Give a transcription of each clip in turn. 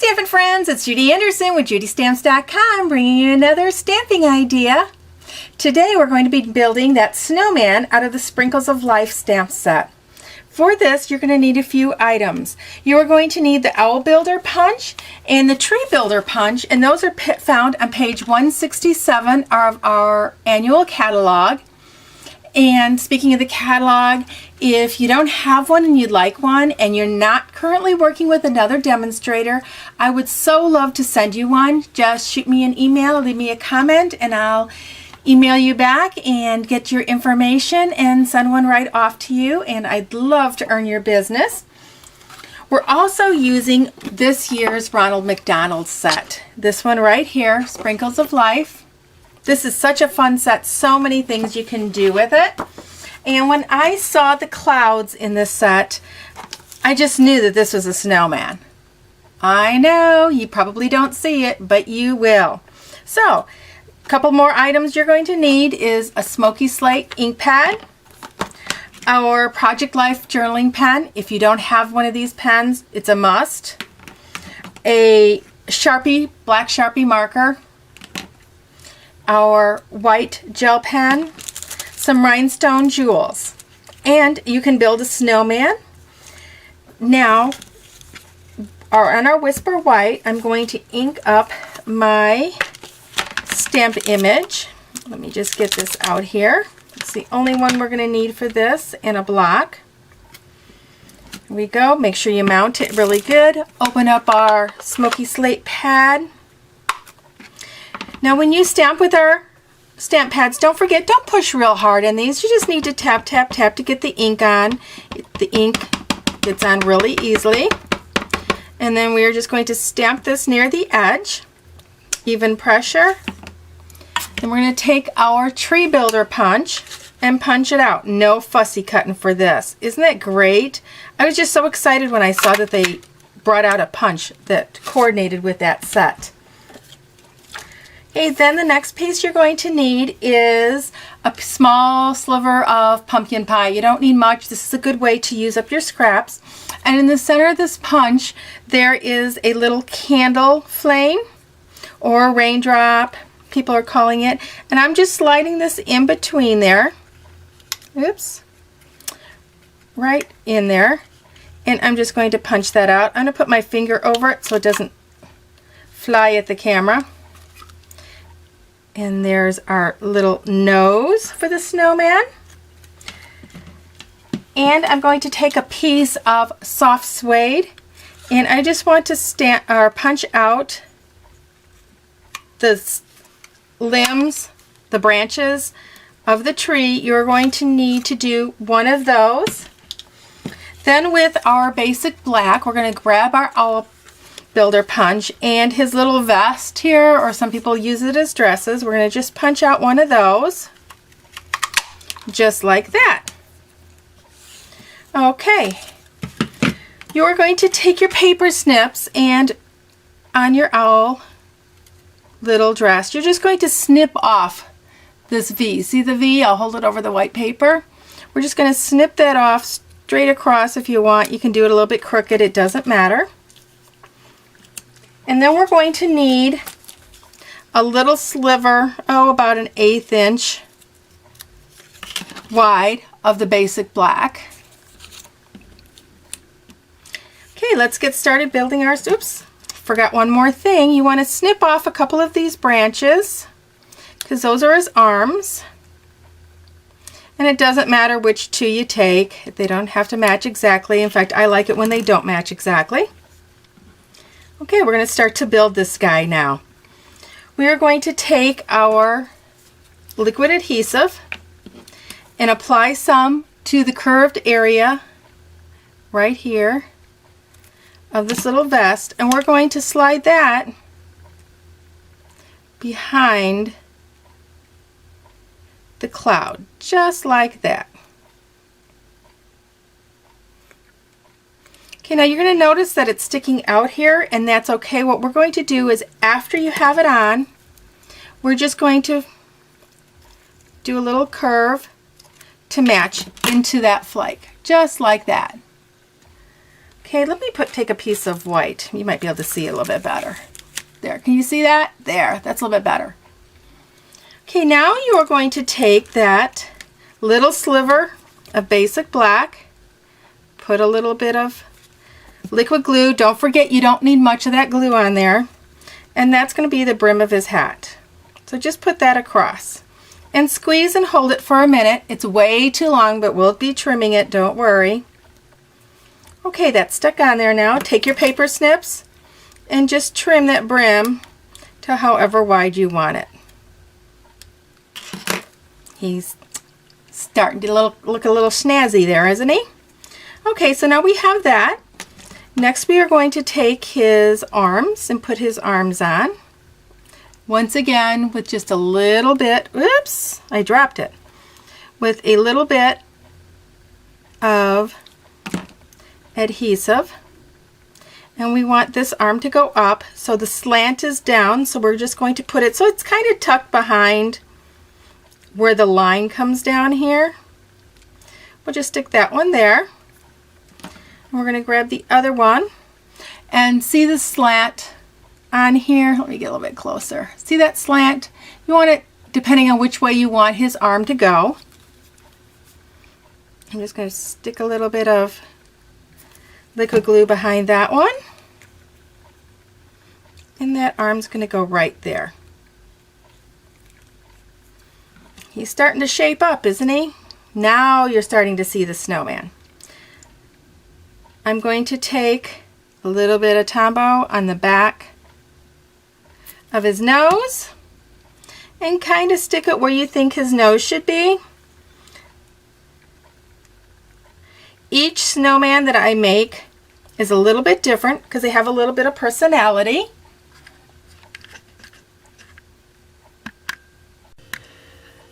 Stampin' Friends, it's Judy Anderson with JudyStamps.com bringing you another stamping idea. Today we're going to be building that snowman out of the Sprinkles of Life stamp set. For this you're going to need a few items. You are going to need the Owl Builder punch and the Tree Builder punch, and those are found on page 167 of our annual catalog. And speaking of the catalog, if you don't have one and you'd like one and you're not currently working with another demonstrator, I would so love to send you one. Just shoot me an email, leave me a comment, and I'll email you back and get your information and send one right off to you, and I'd love to earn your business. We're also using this year's Ronald McDonald set. This one right here, Sprinkles of Life. This is such a fun set, so many things you can do with it. And when I saw the clouds in this set, I just knew that this was a snowman. I know, you probably don't see it, but you will. So, a couple more items you're going to need is a Smoky Slate ink pad, our Project Life journaling pen. If you don't have one of these pens, it's a must. A Sharpie, black Sharpie marker, our white gel pen, some rhinestone jewels, and you can build a snowman. Now, on our Whisper White, I'm going to ink up my stamp image. Let me just get this out here. It's the only one we're going to need for this, and a block. Here we go. Make sure you mount it really good. Open up our Smoky Slate pad. Now when you stamp with our stamp pads, don't forget, don't push real hard on these. You just need to tap, tap, tap to get the ink on. The ink gets on really easily. And then we are just going to stamp this near the edge. Even pressure. Then we're going to take our Tree Builder punch and punch it out. No fussy cutting for this. Isn't that great? I was just so excited when I saw that they brought out a punch that coordinated with that set. Okay, then the next piece you're going to need is a small sliver of pumpkin pie. You don't need much. This is a good way to use up your scraps. And in the center of this punch, there is a little candle flame, or a raindrop, people are calling it. And I'm just sliding this in between there. Oops. Right in there. And I'm just going to punch that out. I'm going to put my finger over it so it doesn't fly at the camera. And there's our little nose for the snowman. And I'm going to take a piece of soft suede, and I just want to punch out the limbs, the branches of the tree. You're going to need to do one of those. Then with our basic black, we're going to grab our Owl Builder punch and his little vest here, or some people use it as dresses. We're going to just punch out one of those, just like that. Okay, you're going to take your paper snips, and on your owl little dress, you're just going to snip off this V. See the V? I'll hold it over the white paper. We're just going to snip that off straight across. If you want, you can do it a little bit crooked, it doesn't matter. And then we're going to need a little sliver, about an 1/8 inch wide of the basic black. Okay, let's get started building our, oops, forgot one more thing. You want to snip off a couple of these branches, because those are his arms. And it doesn't matter which two you take. They don't have to match exactly. In fact, I like it when they don't match exactly. Okay, we're going to start to build this guy now. We are going to take our liquid adhesive and apply some to the curved area right here of this little vest, and we're going to slide that behind the cloud, just like that. Okay, now you're going to notice that it's sticking out here, and that's okay. What we're going to do is, after you have it on, we're just going to do a little curve to match into that flake, just like that. Okay, let me take a piece of white. You might be able to see a little bit better. There, can you see that? There, that's a little bit better. Okay, now you are going to take that little sliver of basic black, put a little bit of liquid glue. Don't forget, you don't need much of that glue on there. And that's going to be the brim of his hat. So just put that across. And squeeze and hold it for a minute. It's way too long, but we'll be trimming it, don't worry. Okay, that's stuck on there now. Take your paper snips and just trim that brim to however wide you want it. He's starting to look a little snazzy there, isn't he? Okay, so now we have that. Next we are going to take his arms and put his arms on. Once again, with just a little bit, oops, I dropped it, with a little bit of adhesive. And we want this arm to go up, so the slant is down, so we're just going to put it so it's kind of tucked behind where the line comes down here. We'll just stick that one there. And we're going to grab the other one and see the slant on here. Let me get a little bit closer. See that slant? You want it depending on which way you want his arm to go. I'm just going to stick a little bit of liquid glue behind that one. And that arm's going to go right there. He's starting to shape up, isn't he? Now you're starting to see the snowman. I'm going to take a little bit of Tombow on the back of his nose and kind of stick it where you think his nose should be. Each snowman that I make is a little bit different because they have a little bit of personality.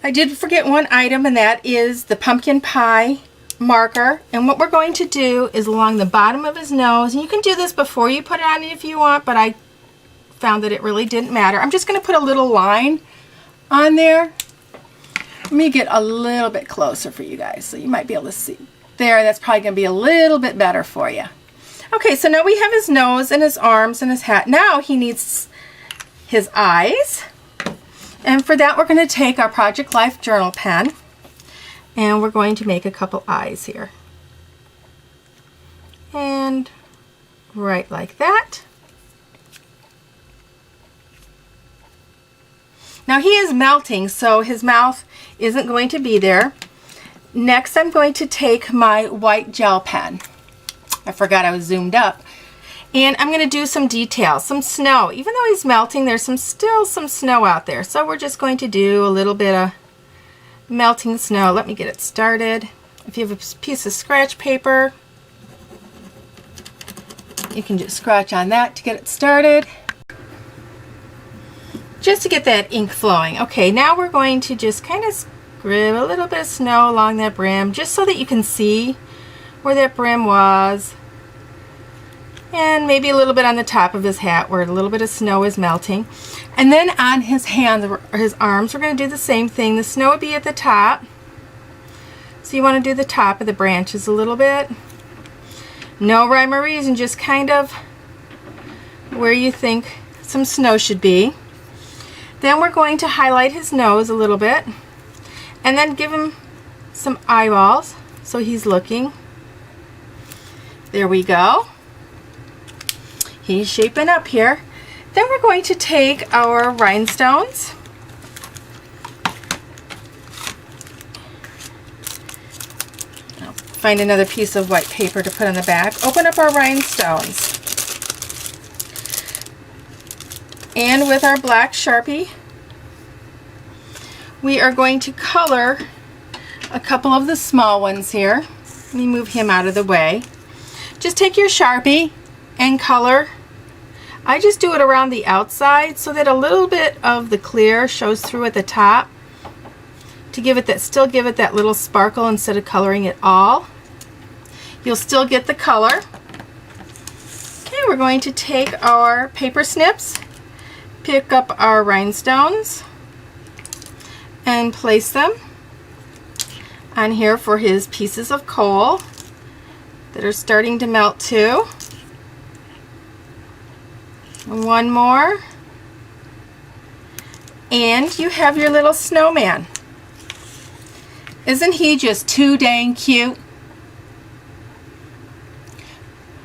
I did forget one item, and that is the pumpkin pie marker. And what we're going to do is along the bottom of his nose, and you can do this before you put it on if you want, but I found that it really didn't matter. I'm just going to put a little line on there. Let me get a little bit closer for you guys so you might be able to see. There, that's probably going to be a little bit better for you. Okay, so now we have his nose and his arms and his hat. Now he needs his eyes. And for that, we're going to take our Project Life journal pen and we're going to make a couple eyes here. And right like that. Now he is melting, so his mouth isn't going to be there. Next, I'm going to take my white gel pen. I forgot I was zoomed up. And I'm going to do some details, some snow. Even though he's melting, there's still some snow out there. So we're just going to do a little bit of melting snow. Let me get it started. If you have a piece of scratch paper, you can just scratch on that to get it started. Just to get that ink flowing. Okay, now we're going to just kind of scribble a little bit of snow along that brim, just so that you can see where that brim was. And maybe a little bit on the top of his hat where a little bit of snow is melting. And then on his hands or his arms, we're going to do the same thing. The snow would be at the top. So you want to do the top of the branches a little bit. No rhyme or reason, just kind of where you think some snow should be. Then we're going to highlight his nose a little bit. And then give him some eyeballs so he's looking. There we go. He's shaping up here. Then we're going to take our rhinestones. I'll find another piece of white paper to put on the back. Open up our rhinestones. And with our black Sharpie, we are going to color a couple of the small ones here. Let me move him out of the way. Just take your Sharpie and color. I just do it around the outside so that a little bit of the clear shows through at the top to give it that, still give it that little sparkle instead of coloring it all. You'll still get the color. Okay, we're going to take our paper snips, pick up our rhinestones, and place them on here for his pieces of coal. that are starting to melt too. And one more. And you have your little snowman. Isn't he just too dang cute?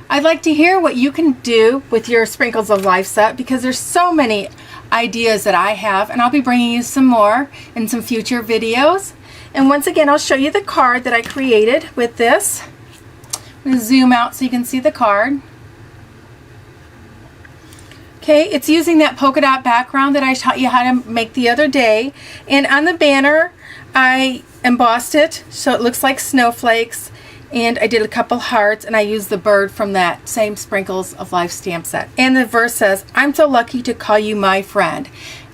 I'd like to hear what you can do with your Sprinkles of Life set, because there's so many ideas that I have, and I'll be bringing you some more in some future videos. And once again, I'll show you the card that I created with this. I'm going to zoom out so you can see the card. Okay, it's using that polka dot background that I taught you how to make the other day. And on the banner, I embossed it so it looks like snowflakes. And I did a couple hearts, and I used the bird from that same Sprinkles of Life stamp set. And the verse says, "I'm so lucky to call you my friend."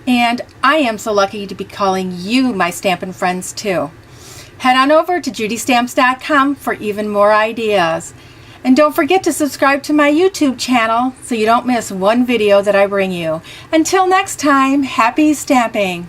And I am so lucky to be calling you my Stampin' Friends too. Head on over to judystamps.com for even more ideas. And don't forget to subscribe to my YouTube channel so you don't miss one video that I bring you. Until next time, happy stamping!